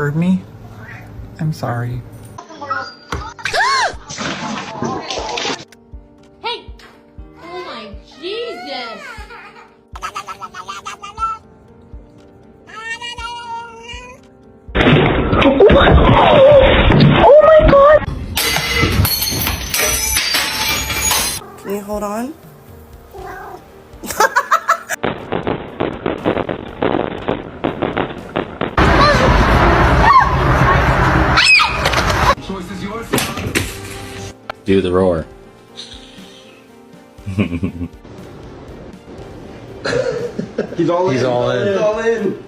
heard me? I'm sorry. Hey! Oh my Jesus! Oh my god! Can you hold on? Choice is yours. Do the roar. He's all in. He's all in. He's all in.